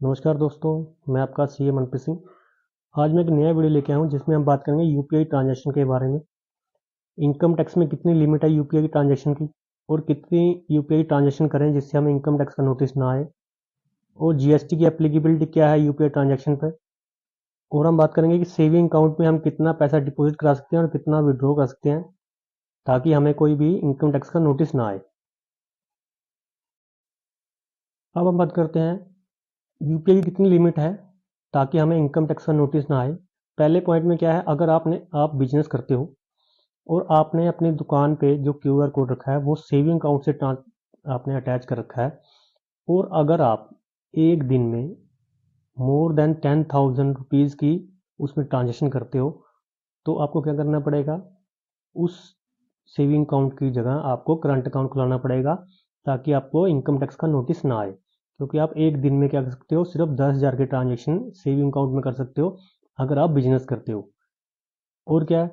नमस्कार दोस्तों, मैं आपका सीए मनप्रीत सिंह। आज मैं एक नया वीडियो लेके आया हूँ जिसमें हम बात करेंगे यूपीआई ट्रांजैक्शन के बारे में। इनकम टैक्स में कितनी लिमिट है यूपीआई ट्रांजैक्शन की और कितनी यूपीआई ट्रांजैक्शन करें जिससे हमें इनकम टैक्स का नोटिस ना आए, और जीएसटी की एप्लीकेबिलिटी क्या है यूपीआई ट्रांजैक्शन पर। और हम बात करेंगे कि सेविंग अकाउंट में हम कितना पैसा डिपॉजिट करा सकते हैं और कितना विड्रॉ कर सकते हैं ताकि हमें कोई भी इनकम टैक्स का नोटिस ना आए। अब हम बात करते हैं यूपीआई की कितनी लिमिट है ताकि हमें इनकम टैक्स का नोटिस ना आए। पहले पॉइंट में क्या है, अगर आप बिजनेस करते हो और आपने अपनी दुकान पे जो क्यूआर कोड रखा है वो सेविंग अकाउंट से आपने अटैच कर रखा है, और अगर आप एक दिन में मोर देन 10,000 रुपीज़ की उसमें ट्रांजेक्शन करते हो तो आपको क्या करना पड़ेगा, उस सेविंग अकाउंट की जगह आपको करंट अकाउंट खुलाना पड़ेगा ताकि आपको इनकम टैक्स का नोटिस ना आए। क्योंकि आप एक दिन में क्या कर सकते हो, सिर्फ 10,000 के ट्रांजेक्शन सेविंग अकाउंट में कर सकते हो अगर आप बिजनेस करते हो। और क्या है,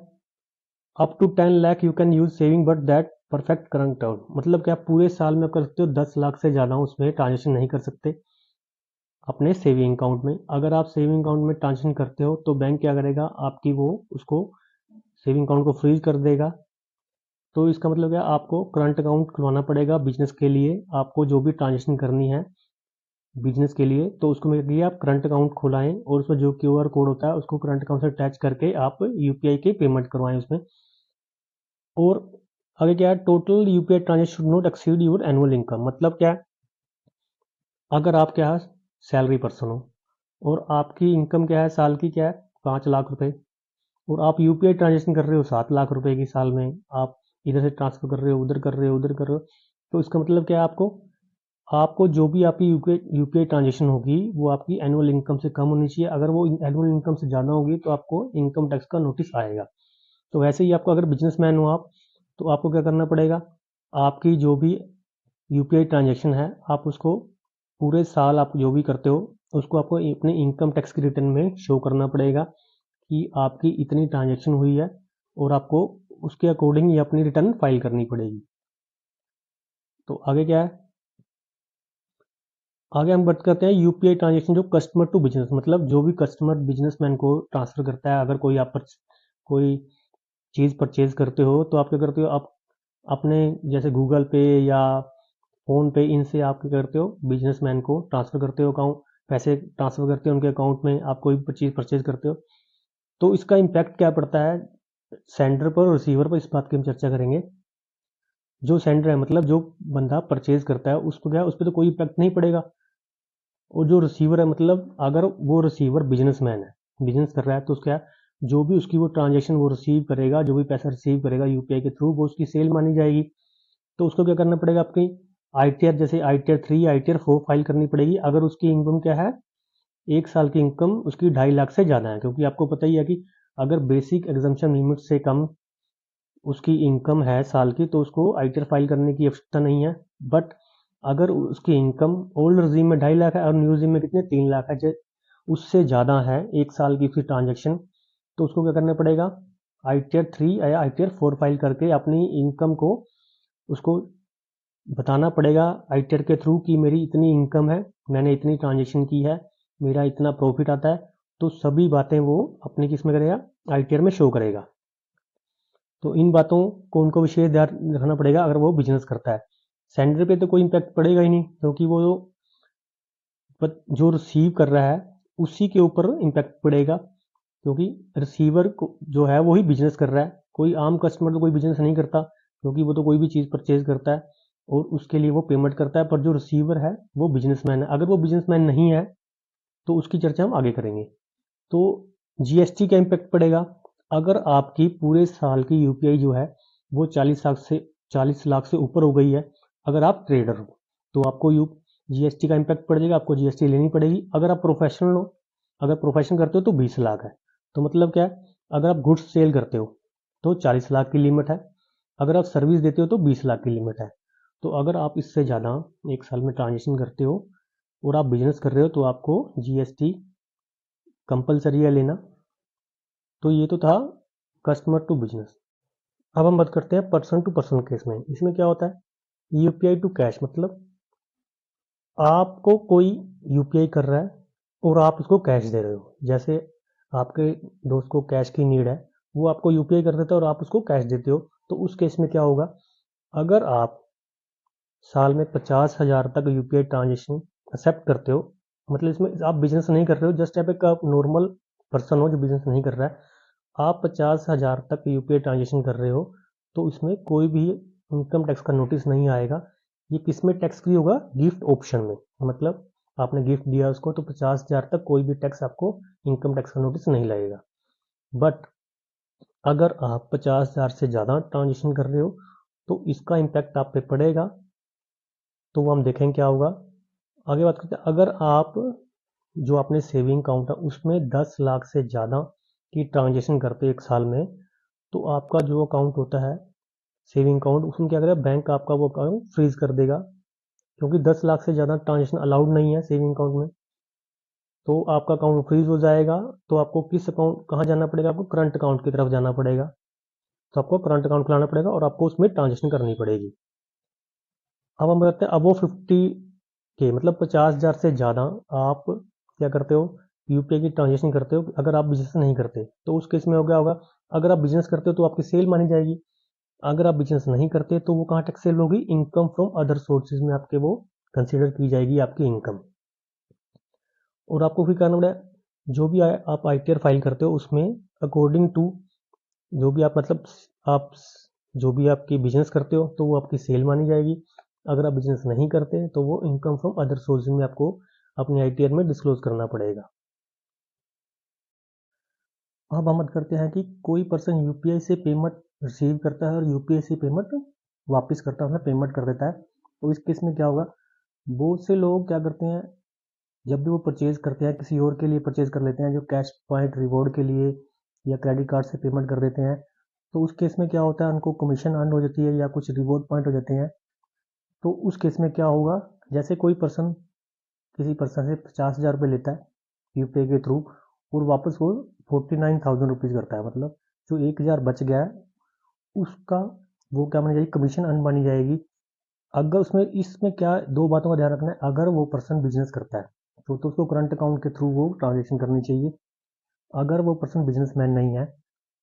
up to 10 lakh you can use saving but that perfect current account, मतलब क्या पूरे साल में कर सकते हो, 10 लाख से ज़्यादा उसमें ट्रांजेक्शन नहीं कर सकते अपने सेविंग अकाउंट में। अगर आप सेविंग अकाउंट में ट्रांजेक्शन करते हो तो बैंक क्या करेगा, आपकी वो उसको सेविंग अकाउंट को फ्रीज कर देगा। तो इसका मतलब क्या, आपको करंट अकाउंट खुलवाना पड़ेगा बिजनेस के लिए। आपको जो भी ट्रांजेक्शन करनी है बिजनेस के लिए तो उसको मेरे लिए आप करंट अकाउंट खुलाएं, और उसमें जो क्यूआर कोड होता है उसको करंट अकाउंट से अटैच करके आप यूपीआई की पेमेंट करवाएं उसमें। और आगे क्या है, total UPI transaction should not exceed your annual income, मतलब क्या है, अगर आप क्या है सैलरी पर्सन हो और आपकी इनकम क्या है साल की, क्या है 5 लाख रुपए, और आप यूपीआई ट्रांजेक्शन कर रहे हो 7 लाख रुपए की साल में, आप इधर से ट्रांसफर कर रहे हो, उधर कर रहे हो, उधर कर रहे हो, तो इसका मतलब क्या है, आपको आपको जो भी आपकी यूपीआई ट्रांजेक्शन होगी वो आपकी एनुअल इनकम से कम होनी चाहिए। अगर वो एनुअल इनकम से ज़्यादा होगी तो आपको इनकम टैक्स का नोटिस आएगा। तो वैसे ही आपको, अगर बिजनेसमैन हो आप, तो आपको क्या करना पड़ेगा, आपकी जो भी यूपीआई ट्रांजेक्शन है आप उसको पूरे साल आप जो भी करते हो उसको आपको अपने इनकम टैक्स की रिटर्न में शो करना पड़ेगा कि आपकी इतनी ट्रांजेक्शन हुई है, और आपको उसके अकॉर्डिंग ये अपनी रिटर्न फाइल करनी पड़ेगी। तो आगे क्या है, आगे हम बात करते हैं यूपीआई ट्रांजेक्शन जो कस्टमर टू बिजनेस, मतलब जो भी कस्टमर बिजनेसमैन को ट्रांसफर करता है। अगर कोई आप कोई चीज़ परचेज करते हो तो आप क्या करते हो, आप अपने जैसे गूगल पे या फ़ोन पे, इनसे आप क्या करते हो, बिजनेसमैन को ट्रांसफ़र करते हो, अकाउंट पैसे ट्रांसफ़र करते हो उनके अकाउंट में, आप कोई भी चीज़ परचेज करते हो। तो इसका इम्पैक्ट क्या पड़ता है सेंडर पर और रिसीवर पर, इस बात की हम चर्चा करेंगे। जो सेंडर है, मतलब जो बंदा परचेज करता है, उसको क्या है, उस पर तो कोई इम्पैक्ट नहीं पड़ेगा। और जो रिसीवर है, मतलब अगर वो रिसीवर बिजनेसमैन है, बिजनेस कर रहा है, तो उसका जो भी उसकी वो ट्रांजेक्शन वो रिसीव करेगा, जो भी पैसा रिसीव करेगा यूपीआई के थ्रू, वो उसकी सेल मानी जाएगी। तो उसको क्या करना पड़ेगा, आपकी आईटीआर, जैसे आईटीआर 3 आईटीआर 4 फाइल करनी पड़ेगी अगर उसकी इनकम क्या है, एक साल की इनकम उसकी 2.5 लाख से ज़्यादा है। क्योंकि आपको पता ही है कि अगर बेसिक एग्जम्पशन लिमिट से कम उसकी इनकम है साल की तो उसको आईटीआर फाइल करने की आवश्यकता नहीं है। बट अगर उसकी इनकम ओल्ड रजीम में 2.5 लाख है और न्यू रजीम में कितने 3 लाख है, उससे ज़्यादा है एक साल की उसकी ट्रांजेक्शन, तो उसको क्या करना पड़ेगा, आईटीआर 3 या आईटीआर 4 फाइल करके अपनी इनकम को उसको बताना पड़ेगा आईटीआर के थ्रू कि मेरी इतनी इनकम है, मैंने इतनी ट्रांजेक्शन की है, मेरा इतना प्रॉफिट आता है। तो सभी बातें वो अपनी किस में करेगा, आईटीआर में शो करेगा। तो इन बातों को उनको विशेष ध्यान रखना पड़ेगा अगर वो बिजनेस करता है। सेंडर पे तो कोई इम्पैक्ट पड़ेगा ही नहीं, क्योंकि वो जो रिसीव कर रहा है उसी के ऊपर इम्पैक्ट पड़ेगा, क्योंकि रिसीवर को जो है वही बिजनेस कर रहा है। कोई आम कस्टमर तो कोई बिजनेस नहीं करता, क्योंकि वो तो कोई भी चीज़ परचेज करता है और उसके लिए वो पेमेंट करता है। पर जो रिसीवर है वो बिजनेसमैन है। अगर वो बिजनेसमैन नहीं है तो उसकी चर्चा हम आगे करेंगे। तो जीएसटी का इम्पैक्ट पड़ेगा अगर आपकी पूरे साल की यूपीआई जो है वो 40 लाख से ऊपर हो गई है। अगर आप ट्रेडर हो तो आपको जीएसटी का इम्पैक्ट पड़ जाएगा, आपको जीएसटी लेनी पड़ेगी। अगर आप प्रोफेशनल हो, अगर प्रोफेशन करते हो तो 20 लाख है। तो मतलब क्या है, अगर आप गुड्स सेल करते हो तो 40 लाख की लिमिट है, अगर आप सर्विस देते हो तो 20 लाख की लिमिट है। तो अगर आप इससे ज़्यादा एक साल में ट्रांजेक्शन करते हो और आप बिजनेस कर रहे हो तो आपको जीएसटी कंपलसरी है लेना। तो ये तो था कस्टमर टू बिजनेस। अब हम बात करते हैं पर्सन टू पर्सन केस में। इसमें क्या होता है, यूपीआई टू कैश, मतलब आपको कोई यूपीआई कर रहा है और आप उसको कैश दे रहे हो, जैसे आपके दोस्त को कैश की नीड है, वो आपको यूपीआई कर देता है और आप उसको कैश देते हो, तो उस केस में क्या होगा, अगर आप साल में 50,000 तक यूपीआई ट्रांजेक्शन एक्सेप्ट करते हो, मतलब इसमें आप बिजनेस नहीं कर रहे हो, जस्ट आप नॉर्मल पर्सन हो जो बिजनेस नहीं कर रहा है, आप 50,000 तक यूपीआई ट्रांजेक्शन कर रहे हो, तो इसमें कोई भी इनकम टैक्स का नोटिस नहीं आएगा। ये किस में टैक्स फ्री होगा, गिफ्ट ऑप्शन में, मतलब आपने गिफ्ट दिया उसको तो 50,000 तक कोई भी टैक्स आपको इनकम टैक्स का नोटिस नहीं लगेगा। बट अगर आप 50,000 से ज़्यादा ट्रांजेक्शन कर रहे हो तो इसका इम्पैक्ट आप पे पड़ेगा, तो वो हम देखेंगे क्या होगा। आगे बात करते हैं, अगर आप जो अपने सेविंग अकाउंट है उसमें 10 लाख से ज़्यादा की ट्रांजेक्शन करते हैं एक साल में, तो आपका जो अकाउंट होता है सेविंग अकाउंट, उसमें क्या करेगा, बैंक आपका वो अकाउंट फ्रीज कर देगा, क्योंकि 10 लाख से ज़्यादा ट्रांजेक्शन अलाउड नहीं है सेविंग अकाउंट में, तो आपका अकाउंट फ्रीज हो जाएगा। तो आपको किस अकाउंट, कहाँ जाना पड़ेगा, आपको करंट अकाउंट की तरफ जाना पड़ेगा, तो आपको करंट अकाउंट खुलाना पड़ेगा और आपको उसमें ट्रांजेक्शन करनी पड़ेगी। अब हम बताते हैं अबो 50 के, मतलब 50,000 से ज़्यादा आप क्या करते हो, यूपीआई की ट्रांजेक्शन करते हो, अगर आप बिजनेस नहीं करते तो उस केस में हो गया होगा, अगर आप बिजनेस करते हो तो आपकी सेल मानी जाएगी, अगर आप बिजनेस नहीं करते तो वो कहाँ टैक्स सेल होगी, इनकम फ्रॉम अदर सोर्सेज में आपके वो कंसिडर की जाएगी आपकी इनकम। और आपको फिर करना पड़ेगा, जो भी आप आईटीआर फाइल करते हो उसमें अकॉर्डिंग टू जो भी आप, मतलब आप जो भी आपकी बिजनेस करते हो तो वो आपकी सेल मानी जाएगी, अगर आप बिजनेस नहीं करते तो वो इनकम फ्रॉम अदर सोर्सेज में आपको अपने आईटीआर में डिस्क्लोज करना पड़ेगा। अब हम बात करते हैं कि कोई पर्सन यूपीआई से पेमेंट रिसीव करता है और यूपीआई से पेमेंट वापस करता है, मतलब पेमेंट कर देता है, तो इस केस में क्या होगा, बहुत से लोग क्या करते हैं, जब भी वो परचेज करते हैं किसी और के लिए परचेज कर लेते हैं, जो कैश पॉइंट रिवॉर्ड के लिए या क्रेडिट कार्ड से पेमेंट कर देते हैं, तो उस केस में क्या होता है, उनको कमीशन अर्न हो जाती है या कुछ रिवॉर्ड पॉइंट हो जाते हैं। तो उस केस में क्या होगा, जैसे कोई पर्सन किसी पर्सन से 50,000 रुपये लेता है यूपीआई के थ्रू और वापस वो 49,000 रुपीज़ करता है, मतलब जो 1,000 बच गया है उसका वो क्या मानी जाएगी, कमीशन अर्न मानी जाएगी। अगर उसमें इसमें क्या दो बातों का ध्यान रखना है, अगर वो पर्सन बिजनेस करता है तो उसको करंट अकाउंट के थ्रू वो ट्रांजेक्शन करनी चाहिए। अगर वो पर्सन बिजनेसमैन नहीं है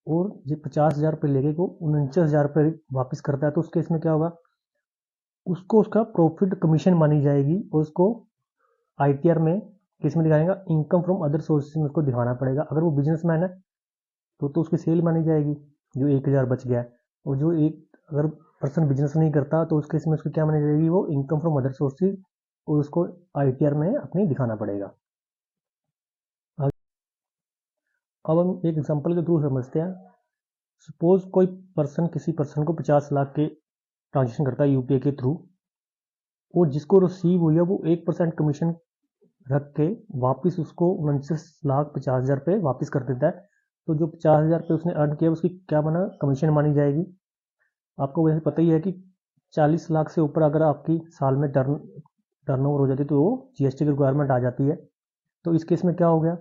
और ये 50,000 रुपये लेके वो 49,000 रुपये वापस करता है, तो उस केस में क्या होगा, उसको उसका प्रॉफिट कमीशन मानी जाएगी और उसको आईटीआर में किस में दिखाएगा, इनकम फ्रॉम अदर सोर्सेज में उसको दिखाना पड़ेगा। अगर वो बिजनेसमैन है तो उसकी सेल मानी जाएगी जो 1,000 बच गया है, और जो एक अगर पर्सन बिजनेस नहीं करता तो उस केस में उसको क्या मानी जाएगी, वो इनकम फ्रॉम अदर सोर्सेज, और उसको आईटीआर में अपनी दिखाना पड़ेगा। अब हम एक एग्जांपल के थ्रू समझते हैं। सपोज कोई पर्सन किसी पर्सन को 50 लाख के ट्रांजेक्शन करता है यूपीआई के थ्रू, और जिसको रिसीव हुई है वो 1% कमीशन रख के वापस उसको 49,50,000 रुपये वापस कर देता है, तो जो 50,000 रुपये उसने अर्न किया उसकी क्या बना, कमीशन मानी जाएगी। आपको वैसे पता ही है कि 40 लाख से ऊपर अगर आपकी साल में टर्नओवर हो जाती है तो वो जीएसटी की रिक्वायरमेंट आ जाती है। तो इस केस में क्या हो गया,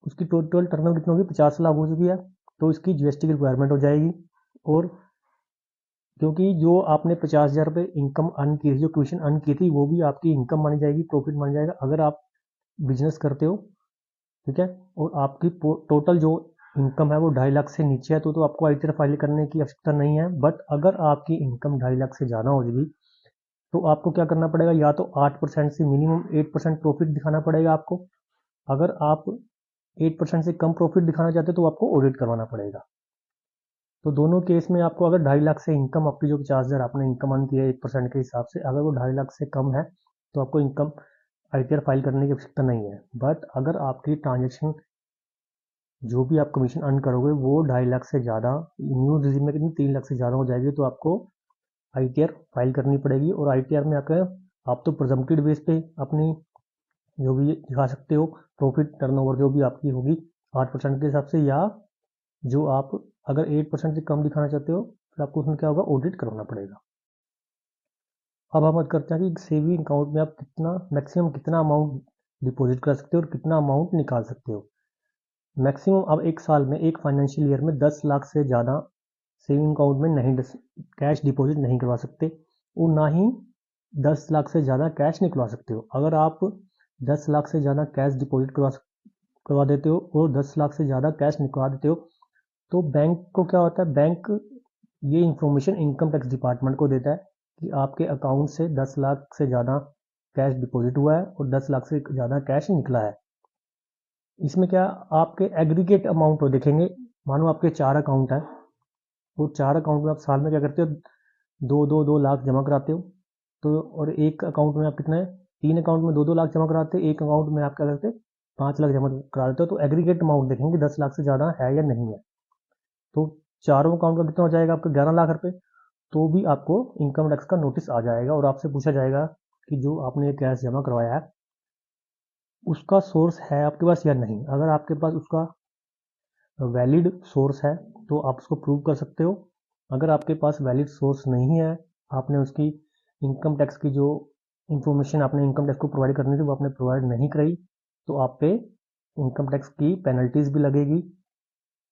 उसकी टोटल टर्नओवर कितनी होगी, 50 लाख हो चुकी है, तो इसकी जीएसटी की रिक्वायरमेंट हो जाएगी। और क्योंकि जो आपने 50,000 रुपये इनकम अर्न की थी, जो कमीशन अर्न की थी, वो भी आपकी इनकम मानी जाएगी, प्रॉफिट माना जाएगा अगर आप बिजनेस करते हो, ठीक है। और आपकी टोटल जो इनकम है वो 2.5 लाख से नीचे है तो आपको आईटीआर फाइल करने की आवश्यकता नहीं है। बट अगर आपकी इनकम 2.5 लाख से ज़्यादा हो जाएगी तो आपको क्या करना पड़ेगा, या तो 8% से मिनिमम 8% प्रॉफिट दिखाना पड़ेगा आपको। अगर आप 8% से कम प्रॉफिट दिखाना चाहते हो तो आपको ऑडिट करवाना पड़ेगा। तो दोनों केस में आपको, अगर 2.5 लाख से इनकम आपकी जो 50,000 आपने इनकम अर्न की है 1% के हिसाब से, अगर वो 2.5 लाख से कम है तो आपको इनकम आईटीआर फाइल करने की आवश्यकता नहीं है। बट अगर आपकी ट्रांजेक्शन जो भी आप कमीशन अर्न करोगे वो 2.5 लाख से ज़्यादा, न्यू रिजीम में कितनी 3 लाख से ज़्यादा हो जाएगी, तो आपको आईटीआर फाइल करनी पड़ेगी। और आईटीआर में आपका, आप तो प्रेजम्प्टेड बेस पे अपनी जो भी दिखा सकते हो प्रॉफिट टर्नओवर जो भी आपकी होगी 8% के हिसाब से, या जो आप अगर 8% से कम दिखाना चाहते हो फिर आपको उसमें क्या होगा, ऑडिट करवाना पड़ेगा। अब हम बात करते हैं कि सेविंग अकाउंट में आप कितना मैक्सिमम कितना अमाउंट डिपॉजिट कर सकते हो और कितना अमाउंट निकाल सकते हो। मैक्सिमम आप एक साल में, एक फाइनेंशियल ईयर में 10 लाख से ज़्यादा सेविंग अकाउंट में नहीं कैश डिपॉजिट नहीं करवा सकते, और ना ही 10 लाख से ज़्यादा कैश निकलवा सकते हो। अगर आप 10 लाख से ज़्यादा कैश डिपॉजिट करवा देते हो और 10 लाख से ज़्यादा कैश निकलवा देते हो, तो बैंक को क्या होता है, बैंक ये इन्फॉर्मेशन इनकम टैक्स डिपार्टमेंट को देता है कि आपके अकाउंट से 10 लाख से ज़्यादा कैश डिपॉजिट हुआ है और 10 लाख से ज़्यादा कैश निकला है। इसमें क्या आपके एग्रीगेट अमाउंट को देखेंगे। मानो आपके 4 अकाउंट है, वो 4 अकाउंट में आप साल में क्या करते हो, 2-2 लाख जमा कराते हो। तो और एक अकाउंट में आप कितना 3 अकाउंट में 2-2 लाख जमा कराते हो, एक अकाउंट में आप क्या करते 5 लाख जमा करा देते हो। तो एग्रीगेट अमाउंट देखेंगे 10 लाख से ज़्यादा है या नहीं है। तो चारों अकाउंट का कितना हो जाएगा आपका 11 लाख रुपए। तो भी आपको इनकम टैक्स का नोटिस आ जाएगा और आपसे पूछा जाएगा कि जो आपने कैश जमा करवाया है उसका सोर्स है आपके पास या नहीं। अगर आपके पास उसका वैलिड सोर्स है तो आप उसको प्रूव कर सकते हो। अगर आपके पास वैलिड सोर्स नहीं है, आपने उसकी इनकम टैक्स की जो इंफॉर्मेशन आपने इनकम टैक्स को प्रोवाइड करनी थी वो आपने प्रोवाइड नहीं कराई, तो आप पे इनकम टैक्स की पेनल्टीज भी लगेगी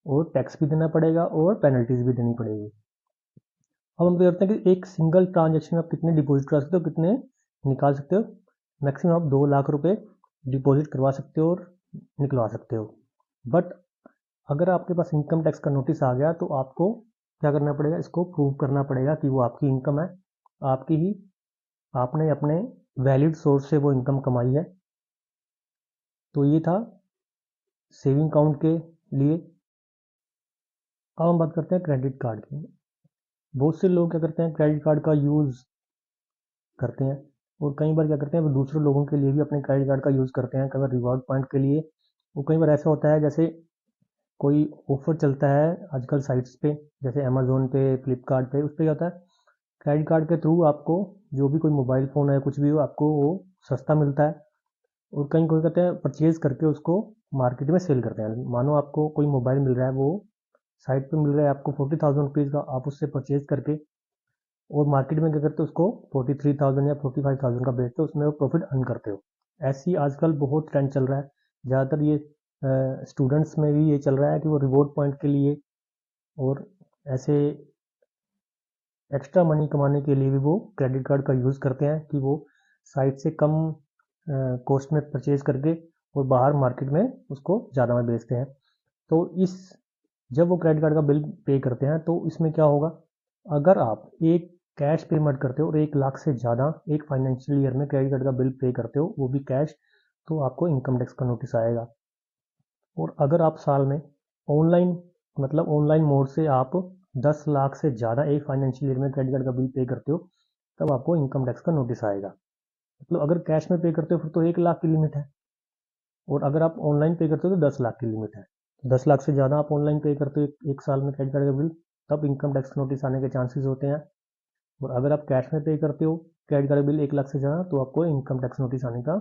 और टैक्स भी देना पड़ेगा और पेनल्टीज भी देनी पड़ेगी। अब हम करते हैं कि एक सिंगल ट्रांजेक्शन में आप कितने डिपॉजिट करा सकते हो, कितने निकाल सकते हो। मैक्सिमम आप 2 लाख रुपए डिपॉजिट करवा सकते हो और निकलवा सकते हो। बट अगर आपके पास इनकम टैक्स का नोटिस आ गया तो आपको क्या करना पड़ेगा, इसको प्रूव करना पड़ेगा कि वो आपकी इनकम है, आपकी ही, आपने अपने वैलिड सोर्स से वो इनकम कमाई है। तो ये था सेविंग अकाउंट के लिए। अब हम बात करते हैं क्रेडिट कार्ड की। बहुत से लोग क्या करते हैं, क्रेडिट कार्ड का यूज़ करते हैं और कई बार क्या करते हैं वो दूसरे लोगों के लिए भी अपने क्रेडिट कार्ड का यूज़ करते हैं, कई बार रिवॉर्ड पॉइंट के लिए। वो कई बार ऐसा होता है जैसे कोई ऑफर चलता है आजकल साइट्स पे, जैसे अमेजोन पे, फ्लिपकार्ट पे, उस पर क्या होता है क्रेडिट कार्ड के थ्रू आपको जो भी कोई मोबाइल फ़ोन है कुछ भी हो आपको वो सस्ता मिलता है। और कहीं कोई कहते हैं परचेज़ करके उसको मार्केट में सेल करते हैं। मानो आपको कोई मोबाइल मिल रहा है, वो साइट पे मिल रहा है आपको 40,000 रुपीज़ का, आप उससे परचेज़ करके और मार्केट में क्या करते हो उसको 43,000 या 45,000 का बेचते हो, उसमें वो प्रॉफिट अर्न करते हो। ऐसी आजकल बहुत ट्रेंड चल रहा है। ज़्यादातर ये स्टूडेंट्स में भी ये चल रहा है कि वो रिवॉर्ड पॉइंट के लिए और ऐसे एक्स्ट्रा मनी कमाने के लिए भी वो क्रेडिट कार्ड का यूज़ करते हैं कि वो साइट से कम कॉस्ट में परचेज करके और बाहर मार्केट में उसको ज़्यादा में बेचते हैं। तो इस जब वो क्रेडिट कार्ड का बिल पे करते हैं तो इसमें क्या होगा, अगर आप एक कैश पेमेंट करते हो और 1 लाख से ज़्यादा एक फाइनेंशियल ईयर में क्रेडिट कार्ड का बिल पे करते हो वो भी कैश, तो आपको इनकम टैक्स का नोटिस आएगा। और अगर आप साल में ऑनलाइन मतलब ऑनलाइन मोड से आप 10 लाख से ज़्यादा एक फाइनेंशियल ईयर में क्रेडिट कार्ड का बिल पे करते हो तब आपको इनकम टैक्स का नोटिस आएगा। मतलब अगर कैश में पे करते हो फिर तो 1 लाख की लिमिट है और अगर आप ऑनलाइन पे करते हो तो 10 लाख की लिमिट है। 10 लाख से ज़्यादा आप ऑनलाइन पे करते हो एक साल में क्रेडिट कार्ड का बिल, तब इनकम टैक्स नोटिस आने के चांसेस होते हैं। और अगर आप कैश में पे करते हो क्रेडिट कार्ड बिल 1 लाख से ज़्यादा तो आपको इनकम टैक्स नोटिस आने का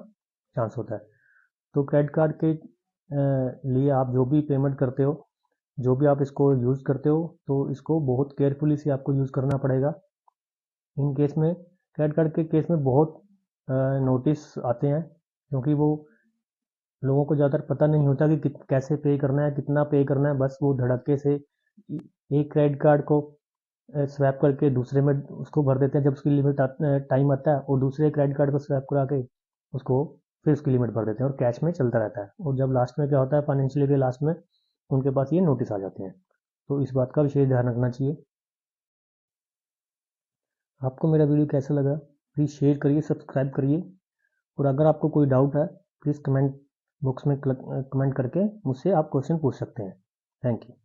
चांस होता है। तो क्रेडिट कार्ड के लिए आप जो भी पेमेंट करते हो, जो भी आप इसको यूज़ करते हो, तो इसको बहुत केयरफुली से आपको यूज़ करना पड़ेगा। इन केस में क्रेडिट कार्ड के केस में बहुत नोटिस आते हैं क्योंकि वो लोगों को ज़्यादातर पता नहीं होता कि कैसे पे करना है, कितना पे करना है। बस वो धड़क्के से एक क्रेडिट कार्ड को स्वैप करके दूसरे में उसको भर देते हैं जब उसकी लिमिट टाइम आता है, और दूसरे क्रेडिट कार्ड को स्वैप करा के उसको फिर उसकी लिमिट भर देते हैं और कैश में चलता रहता है। और जब लास्ट में क्या होता है फाइनेंशियल ईयर के लास्ट में उनके पास ये नोटिस आ जाते हैं। तो इस बात का विशेष ध्यान रखना चाहिए। आपको मेरा वीडियो कैसा लगा प्लीज़ शेयर करिए, सब्सक्राइब करिए और अगर आपको कोई डाउट है प्लीज़ कमेंट बॉक्स में कमेंट करके मुझसे आप क्वेश्चन पूछ सकते हैं। Thank you.